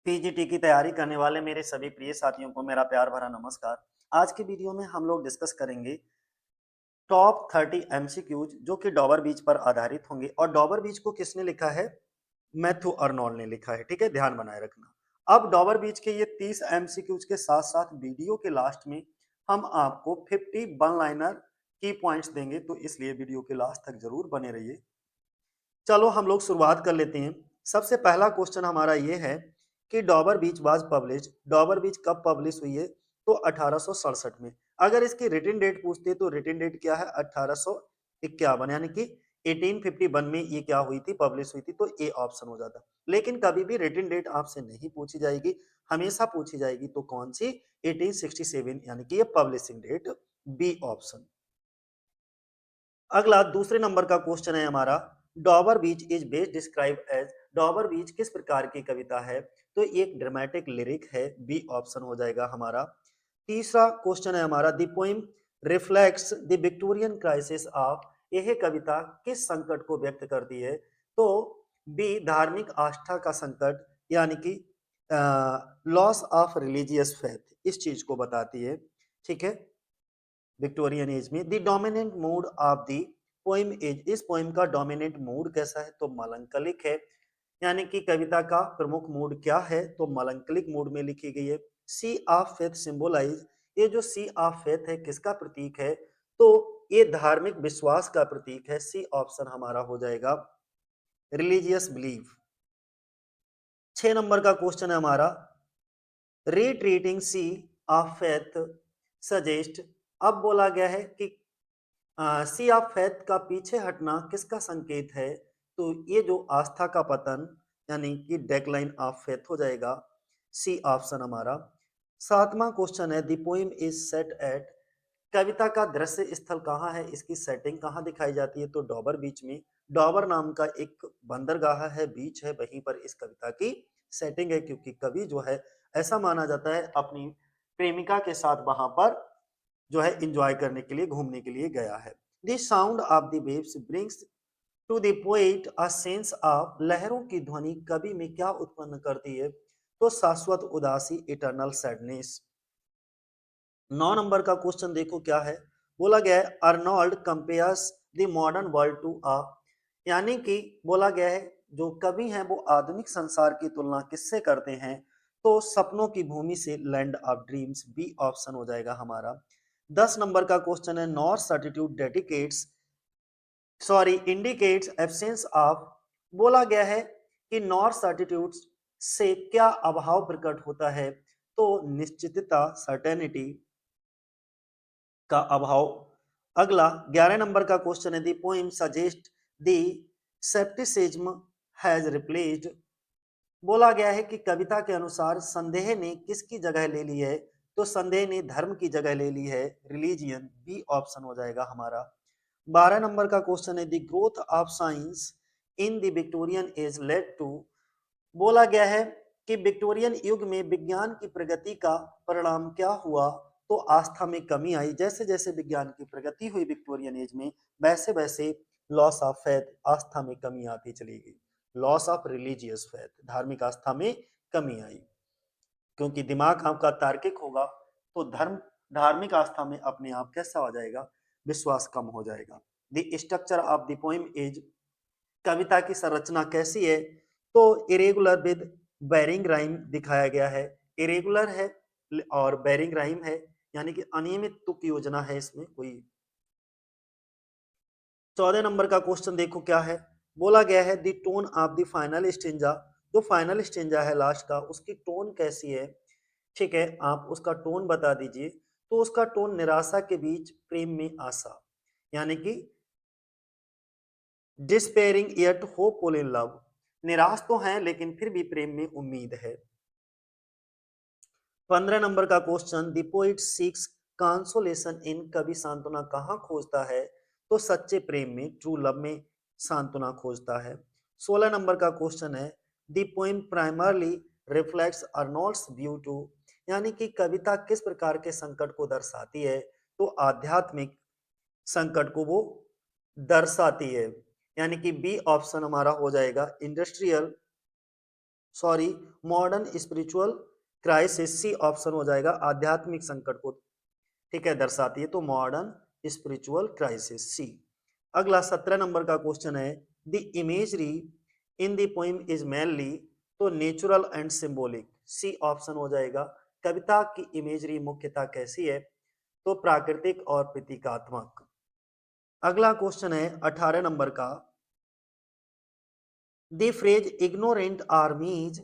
PGT की तैयारी करने वाले मेरे सभी प्रिय साथियों को मेरा प्यार भरा नमस्कार। आज की वीडियो में हम लोग डिस्कस करेंगे टॉप 30 एमसीक्यूज जो कि डॉबर बीच पर आधारित होंगे और डॉबर बीच को किसने लिखा है? मैथ्यू अर्नोल्ड ने लिखा है। ठीक है, ध्यान बनाए रखना। अब डॉबर बीच के ये 30 एमसीक्यूज के साथ साथ वीडियो के लास्ट में हम आपको 50 वन लाइनर की पॉइंट्स देंगे, तो इसलिए वीडियो के लास्ट तक जरूर बने रहिए। चलो हम लोग शुरुआत कर लेते हैं। सबसे पहला क्वेश्चन हमारा ये है कि डॉबर बीच वाज पब्लिश, डॉबर बीच कब पब्लिश हुई है? तो 1867 में। अगर इसकी रिटन डेट पूछते तो रिटन डेट क्या है? 1851, यानी कि 1851 में ये क्या हुई थी? पब्लिश हुई थी, तो ए ऑप्शन हो जाता। लेकिन कभी भी रिटन डेट आपसे नहीं पूछी जाएगी, हमेशा पूछी जाएगी तो कौन सी? 1867, यानी कि ये पब्लिशिंग डेट, बी ऑप्शन। अगला दूसरे नंबर का क्वेश्चन है हमारा, Dover Beach is best describe as, Dover Beach किस प्रकार की कविता है? तो एक ड्रामेटिक लिरिक है, बी ऑप्शन हो जाएगा हमारा। तीसरा क्वेश्चन है हमारा, the poem reflects the Victorian crisis of, यह कविता किस संकट को व्यक्त करती है? तो बी धार्मिक आस्था का संकट, यानी कि लॉस ऑफ रिलीजियस फेथ, इस चीज को बताती है। ठीक है, विक्टोरियन एज में the dominant mood of the poem age, इस पोइम का डोमिनेंट मूड कैसा है? तो मलंकलिक है, यानी कि कविता का प्रमुख मूड क्या है? तो मलंकलिक मूड में लिखी गई है। सी ऑफ फेथ सिंबोलाइज, ये जो सी ऑफ फेथ है किसका प्रतीक है? तो ये धार्मिक विश्वास का प्रतीक है, सी ऑप्शन हमारा हो जाएगा रिलीजियस बिलीफ। 6 नंबर का क्वेश्चन है हमारा, retreating sea of faith suggest, अब बोला गया है कि सी ऑफ फेथ का पीछे हटना किसका संकेत है? तो ये जो आस्था का पतन, यानी कि डेक्लाइन ऑफ फेथ हो जाएगा, सी ऑप्शन हमारा। 7वां क्वेश्चन है, the poem is set at, कविता का दृश्य स्थल कहाँ है? इसकी सेटिंग कहाँ दिखाई जाती है? तो डॉबर बीच में, डॉबर नाम का एक बंदरगाह है, बीच है, वहीं पर इस कविता की सेटिंग है, क्योंकि कवि जो है ऐसा माना जाता है अपनी प्रेमिका के साथ वहां पर जो है इंजॉय करने के लिए, घूमने के लिए गया है। The sound of the waves brings to the poet a sense of, लहरों की ध्वनि कवि में क्या उत्पन्न करती है? तो शाश्वत उदासी, इटर्नल सैडनेस। 9 नंबर का क्वेश्चन देखो क्या है, बोला गया है Arnold compares the modern world to a, यानी कि बोला गया है जो कवि हैं वो आधुनिक संसार की तुलना किससे करते हैं? तो सपनों की भूमि से, land of dreams, B option हो जाएगा हमारा। 10 नंबर का क्वेश्चन है, nor certitude dedicates sorry indicates absence of, बोला गया है कि नॉर्थ सर्टिट्यूड से क्या अभाव प्रकट होता है? तो निश्चितता, सर्टेनिटी का अभाव। अगला 11 नंबर का क्वेश्चन है, the poem suggest the scepticism has replaced, बोला गया है कि कविता के अनुसार संदेह ने किसकी जगह ले ली है? तो संदेह ने धर्म की जगह ले ली है, रिलीजियन, बी ऑप्शन हो जाएगा हमारा। 12 नंबर का क्वेश्चन है, the growth of science in the Victorian age led to, बोला गया है कि विक्टोरियन युग में विज्ञान की प्रगति का परिणाम क्या हुआ? तो आस्था में कमी आई, जैसे जैसे विज्ञान की प्रगति हुई विक्टोरियन एज में, वैसे वैसे लॉस ऑफ फेथ, आस्था में कमी आती चली गई, लॉस ऑफ रिलीजियस फेथ, धार्मिक आस्था में कमी आई, क्योंकि दिमाग आपका तार्किक होगा तो धर्म, धार्मिक आस्था में अपने आप कैसा हो जाएगा? विश्वास कम हो जाएगा। The structure of the poem is, कविता की संरचना कैसी है? तो इरेगुलर विद बैरिंग राइम दिखाया गया है, इरेगुलर है और बैरिंग राइम है, यानी कि अनियमित तुक योजना है इसमें कोई। 14 नंबर का क्वेश्चन देखो क्या है, बोला गया है the tone of the final stanza, जो फाइनल स्टेंजा है लास्ट का, उसकी टोन कैसी है? ठीक है, आप उसका टोन बता दीजिए। तो उसका टोन निराशा के बीच प्रेम में आशा, यानी कि despairing yet hopeful in love, निराश तो हैं लेकिन फिर भी प्रेम में उम्मीद है। 15 नंबर का question, the poet seeks consolation in, कवि सांत्वना कहाँ खोजता है? तो सच्चे प्रेम में, ट्रू लव में सांत्वना खोजता है। 16 नंबर का क्वेश्चन है, the poem primarily reflects Arnold's view to, यानी कि कविता किस प्रकार के संकट को दर्शाती है? तो आध्यात्मिक संकट को वो दर्शाती है, यानी कि बी ऑप्शन हमारा हो जाएगा industrial sorry, modern spiritual crisis, C option हो जाएगा, आध्यात्मिक संकट को, ठीक है, दर्शाती है, तो मॉडर्न स्पिरिचुअल क्राइसिस, सी। अगला 17 नंबर का क्वेश्चन है, the imagery in the poem is mainly, तो natural and symbolic, C option हो जाएगा। कविता की इमेजरी मुख्यतः कैसी है, तो प्राकृतिक और प्रतीकात्मक। अगला क्वेश्चन है 18 नंबर का, the phrase ignorant armies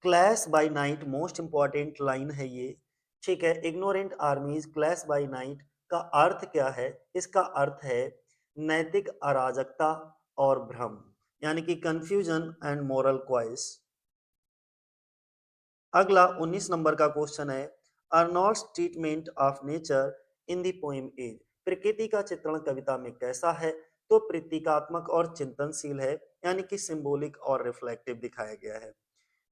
clash by night, most important line है ये, ठीक है। Ignorant armies clash by night का अर्थ क्या है, इसका अर्थ है नैतिक अराजकता और भ्रम, यानी कि कंफ्यूजन एंड मोरल क्वाइस। अगला 19 नंबर का क्वेश्चन है, Arnold's treatment of nature in the poem is, प्रकृति का चित्रण कविता में कैसा है, तो प्रतीकात्मक और चिंतनशील है, यानी कि सिंबॉलिक और रिफ्लेक्टिव दिखाया गया है।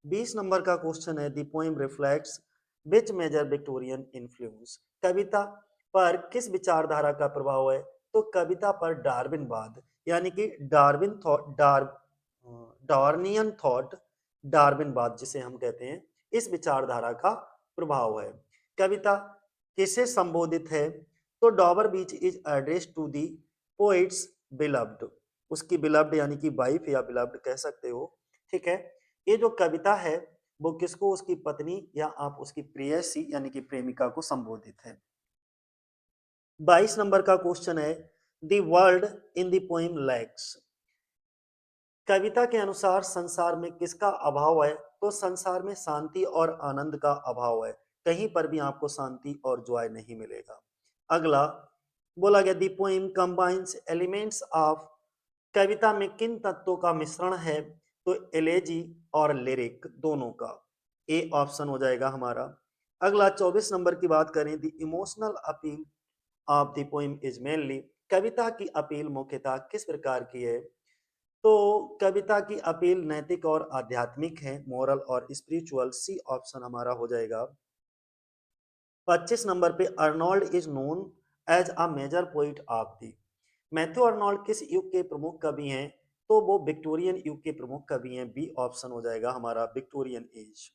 20 नंबर का क्वेश्चन है, the poem reflects which major Victorian influence, कविता पर किस विचारधारा का प्रभाव है, तो कविता पर डार्विनवाद, यानी कि डार्विनियन थॉट, डार्विनवाद जिसे हम कहते हैं, इस विचारधारा का प्रभाव है। कविता किसे संबोधित है, तो Dover Beach is address to the poet's beloved, उसकी बिलव्ड यानी कि वाइफ या बिलव्ड कह सकते हो, ठीक है। ये जो कविता है वो किसको, उसकी पत्नी या आप उसकी प्रेयसी यानी कि प्रेमिका को संबोधित है। 22 नंबर का क्वेश्चन है, the world in the poem lacks, कविता के अनुसार संसार में किसका अभाव है, तो संसार में शांति और आनंद का अभाव है, कहीं पर भी आपको शांति और जॉय नहीं मिलेगा। अगला बोला गया, the poem combines elements of, कविता में किन तत्वों का मिश्रण है, तो एलेजी और लिरिक दोनों का, ए ऑप्शन हो जाएगा हमारा। अगला 24 नंबर की बात करें, the emotional appeal of the poem is mainly, कविता की अपील मुख्यतः किस प्रकार की है, तो कविता की अपील नैतिक और आध्यात्मिक है, मोरल और स्पिरिचुअल, सी ऑप्शन हमारा हो जाएगा। 25 नंबर पे, Arnold is known as a major poet of the, Matthew Arnold किस युग के प्रमुख कवि हैं, तो वो विक्टोरियन युग के प्रमुख कवि हैं, बी ऑप्शन हो जाएगा हमारा, विक्टोरियन एज।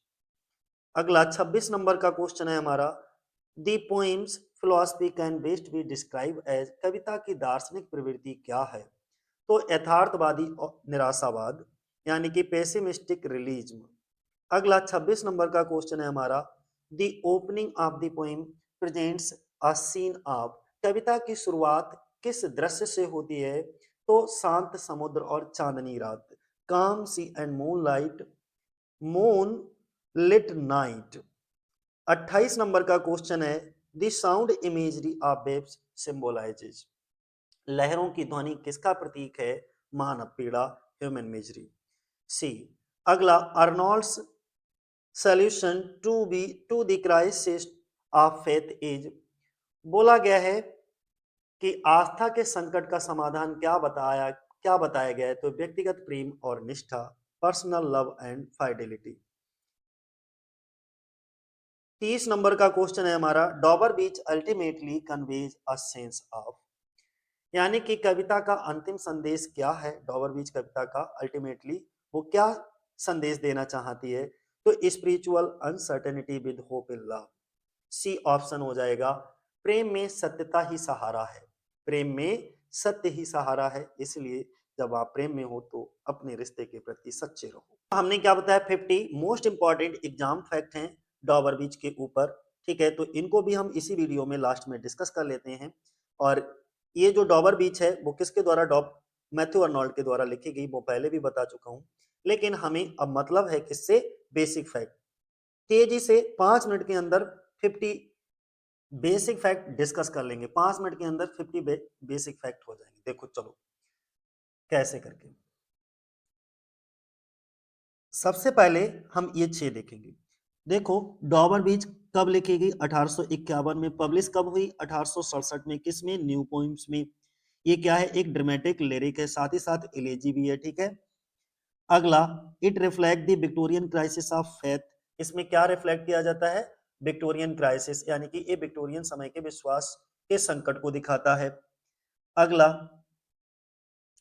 अगला 26 नंबर का क्वेश्चन है हमारा, the poem's philosophy can best be describe as, कविता की दार्शनिक प्रवृत्ति क्या है, तो यथार्थवादी और निराशावाद, यानी कि पेसिमिस्टिक रिलीज्म। अगला 26 नंबर का क्वेश्चन है हमारा, the opening of the poem presents a scene of, कविता की शुरुआत किस दृश्य से होती है, तो शांत समुद्र और चांदनी रात, calm sea and moonlight, moonlit night. 28 number का क्वेश्चन है, the sound imagery of waves symbolises, लहरों की ध्वनि किसका प्रतीक है, मानव पीड़ा, ह्यूमन मिजरी, सी। अगला, Arnold's solution to the crisis of faith is, बोला गया है कि आस्था के संकट का समाधान क्या बताया गया है, तो व्यक्तिगत प्रेम और निष्ठा, personal love and fidelity. 30 number का क्वेश्चन है हमारा, Dover Beach ultimately conveys a sense of, यानी कि कविता का अंतिम संदेश क्या है, डॉबर बीच कविता का अल्टीमेटली वो क्या संदेश देना चाहती है, तो spiritual uncertainty with hope in love, C option हो जाएगा। प्रेम में सत्यता ही सहारा है, प्रेम में सत्य ही सहारा है, इसलिए जब आप प्रेम में हो तो अपने रिश्ते के प्रति सच्चे रहो। हमने क्या बताया, 50 मोस्ट इंपॉर्टेंट एग्जाम फैक्ट हैं डॉबर बीच के ऊपर, ठीक है, तो इनको भी हम इसी वीडियो में लास्ट में डिस्कस कर लेते हैं। और ये जो डॉबर बीच है वो किसके द्वारा, मैथ्यू अर्नोल्ड के द्वारा लिखी गई, वो पहले भी बता चुका हूं, लेकिन हमें अब मतलब है किससे, बेसिक फैक्ट, तेजी से 5 मिनट के अंदर 50 बेसिक फैक्ट डिस्कस कर लेंगे, 5 मिनट के अंदर 50 बेसिक फैक्ट हो जाएंगे। देखो चलो कैसे करके, सबसे पहले हम ये 6 देखेंगे। देखो, डॉबर बीच कब लिखी गई, 1851 में, पब्लिश कब हुई, 1867 में, किसमें, न्यू पोइम्स में। ये क्या है, एक ड्रामेटिक लिरिक है, साथ ही साथ इलेजी भी है, ठीक है। अगला, it reflect the Victorian crisis of faith, इसमें क्या रिफ्लेक्ट किया जाता है, विक्टोरियन क्राइसिस, यानी कि ये विक्टोरियन समय के विश्वास के संकट को दिखाता है। अगला,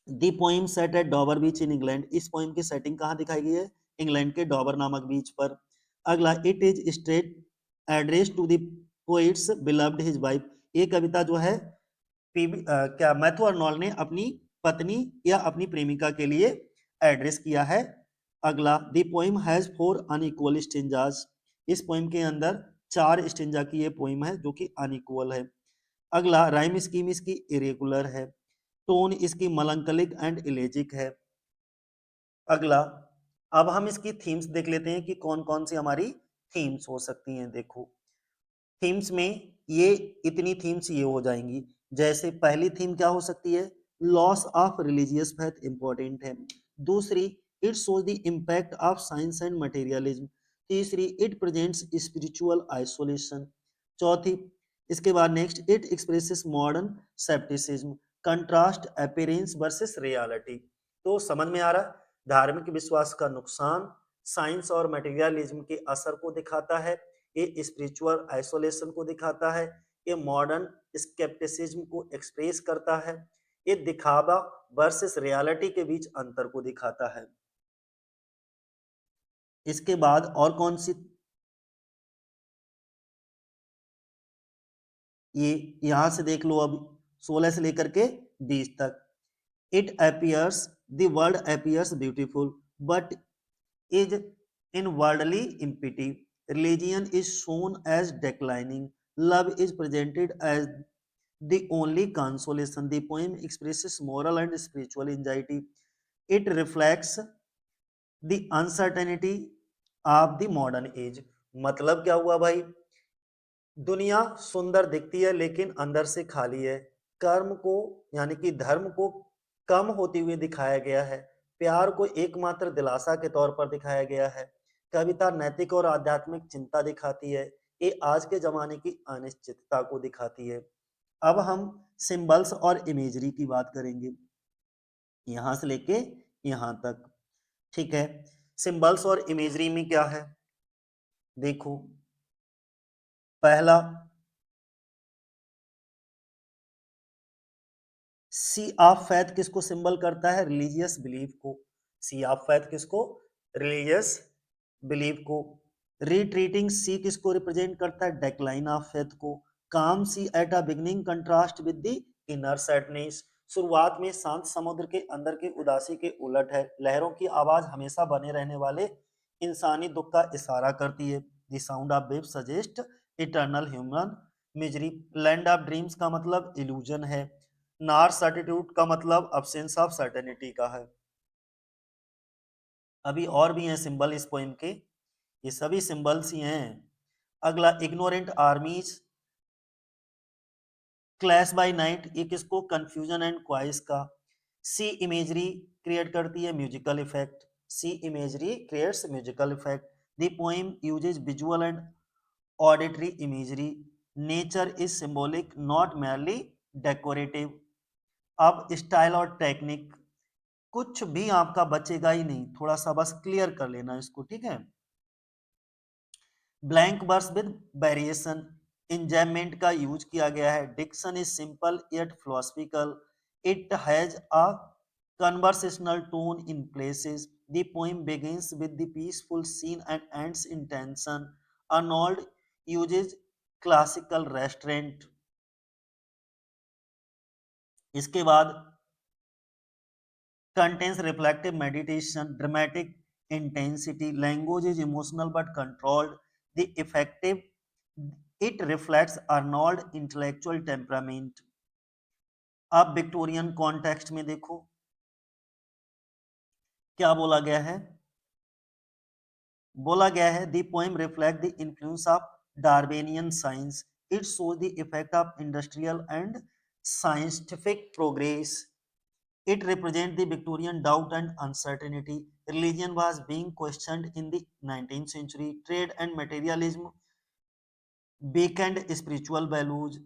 the poem set at Dover Beach in England, इस पोइम की सेटिंग कहाँ दिखाई गई है, इंग्लैंड के डॉबर नामक बीच पर। अगला, it is straight address to the poet's beloved his wife. ये कविता जो है क्या मैथ्यू आर्नोल्ड ने अपनी पत्नी या अपनी प्रेमिका के लिए एड्रेस किया है। अगला, the poem has 4 unequal stanzas. इस पोइम के अंदर 4 स्टेंजा की ये पोइम है जो कि अनइक्वल है। अगला, राइम स्कीम इसकी इरेगुलर है। टोन इसकी मलंकलिक एंड इलेजिक है। अगला, अब हम इसकी थीम्स देख लेते हैं कि कौन कौन सी हमारी थीम्स हो सकती हैं। देखो, थीम्स में ये इतनी थीम्स ये हो जाएंगी। जैसे पहली थीम क्या हो सकती है, loss of religious faith, important है। दूसरी, it shows the impact of science and materialism. तीसरी, इट प्रेजेंट्स स्पिरिचुअल आइसोलेशन। चौथी, इसके बाद next, it expresses modern scepticism, contrast appearance versus reality. तो समझ में आ रहा है, धार्मिक विश्वास का नुकसान, साइंस और मटेरियलिज्म के असर को दिखाता है, ये स्पिरिचुअल आइसोलेशन को दिखाता है, ये मॉडर्न स्केप्टिसिज्म को एक्सप्रेस करता है, ये दिखावा वर्सेस रियलिटी के बीच अंतर को दिखाता है। इसके बाद और कौन सी, ये यहां से देख लो, अब 16 से लेकर के 20 तक। It appears, the world appears beautiful but is inwardly empty. Religion is shown as declining. Love is presented as the only consolation. The poem expresses moral and spiritual anxiety. It reflects the uncertainty of the modern age. मतलब क्या हुआ भाई, दुनिया सुंदर दिखती है लेकिन अंदर से खाली है। कर्म को यानी कि धर्म को कम होते हुए दिखाया गया है। प्यार को एकमात्र दिलासा के तौर पर दिखाया गया है। कविता नैतिक और आध्यात्मिक चिंता दिखाती है। ये आज के जमाने की अनिश्चितता को दिखाती है। अब हम सिंबल्स और इमेजरी की बात करेंगे, यहां से लेके यहां तक। ठीक है, सिंबल्स और इमेजरी में क्या है, देखो, पहला, सी ऑफ फैथ किसको सिंबल करता है, रिलीजियस बिलीफ को। सी ऑफ फैथ किसको, रिलीजियस बिलीफ को। रिट्रीटिंग सी किसको रिप्रेजेंट करता है, डेक्लाइन ऑफ फेथ को। Calm sea at a beginning contrast with the inner sadness. शुरुआत में शांत समुद्र के अंदर की उदासी के उलट है। लहरों की आवाज हमेशा बने रहने वाले इंसानी दुख का इशारा करती है। The sound of wave suggest eternal human misery. Land of dreams का मतलब इल्यूजन है। नार सर्टिट्यूड का मतलब अब्सेंस ऑफ सर्टेनिटी का है। अभी और भी हैं सिंबल इस पोइम के, ये सभी सिंबल्स ही हैं। अगला, ignorant armies clash by night, ये किसको, कंफ्यूजन एंड क्वाइस का। सी इमेजरी क्रिएट करती है musical effect. C imagery creates musical effect. The poem uses visual and auditory imagery. Nature is symbolic not merely decorative. अब स्टाइल और टेक्निक, कुछ भी आपका बचेगा ही नहीं, थोड़ा सा बस क्लियर कर लेना इसको, ठीक है। Blank verse with variation, enjambment का यूज किया गया है। Diction is simple yet philosophical. It has a conversational tone in places. The poem begins with the peaceful scene and ends in tension. Arnold uses classical restraint. इसके बाद contains reflective meditation, dramatic intensity. Language is emotional but controlled. The effective, it reflects Arnold intellectual temperament. अब Victorian context में देखो क्या बोला गया है, बोला गया है the poem reflect the influence of Darwinian science. It shows the effect of industrial and scientific progress. It represents the Victorian doubt and uncertainty. Religion was being questioned in the 19th century. Trade and materialism weakened spiritual values.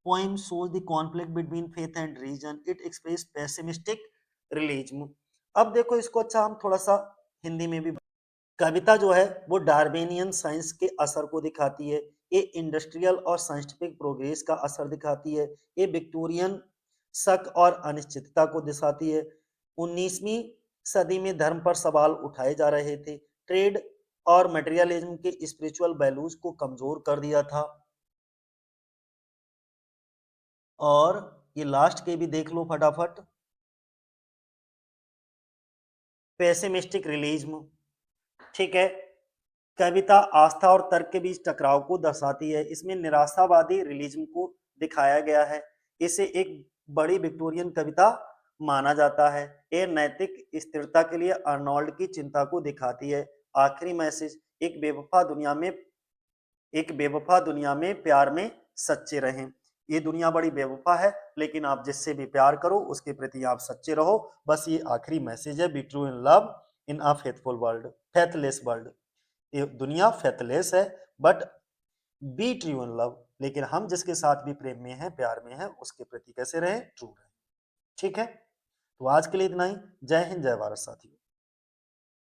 Poem shows the conflict between faith and reason. It expresses pessimistic realism. अब देखो इसको अच्छा हम थोड़ा सा हिंदी में भी, कविता जो है वो डार्विनियन साइंस के असर को दिखाती है, ये इंडस्ट्रियल और साइंटिफिक प्रोग्रेस का असर दिखाती है, ये विक्टोरियन शक और अनिश्चितता को दर्शाती है। 19वीं सदी में धर्म पर सवाल उठाए जा रहे थे। ट्रेड और मटेरियलिज्म के स्पिरिचुअल वैल्यूज को कमजोर कर दिया था। और ये लास्ट के भी देख लो फटाफट। पेसिमिस्टिक रियलिज्म, ठीक है, कविता आस्था और तर्क के बीच टकराव को दर्शाती है। इसमें निराशावादी रियलिज्म को दिखाया गया है। इसे एक बड़ी विक्टोरियन कविता माना जाता है। यह नैतिक स्थिरता के लिए अर्नोल्ड की चिंता को दिखाती है। आखिरी मैसेज, एक बेवफा दुनिया में प्यार में सच्चे रहें। ये दुनिया बड़ी बेवफा है, लेकिन आप जिससे भी प्यार करो उसके प्रति आप सच्चे रहो। बस ये आखिरी मैसेज है, be true in love in a faithful world, faithless world. ये दुनिया फेथलेस है, but be true in love, लेकिन हम जिसके साथ भी प्रेम में हैं, प्यार में हैं, उसके प्रति कैसे रहें, ट्रू रहें। ठीक है, तो आज के लिए इतना ही। जय हिंद, जय भारत साथियों।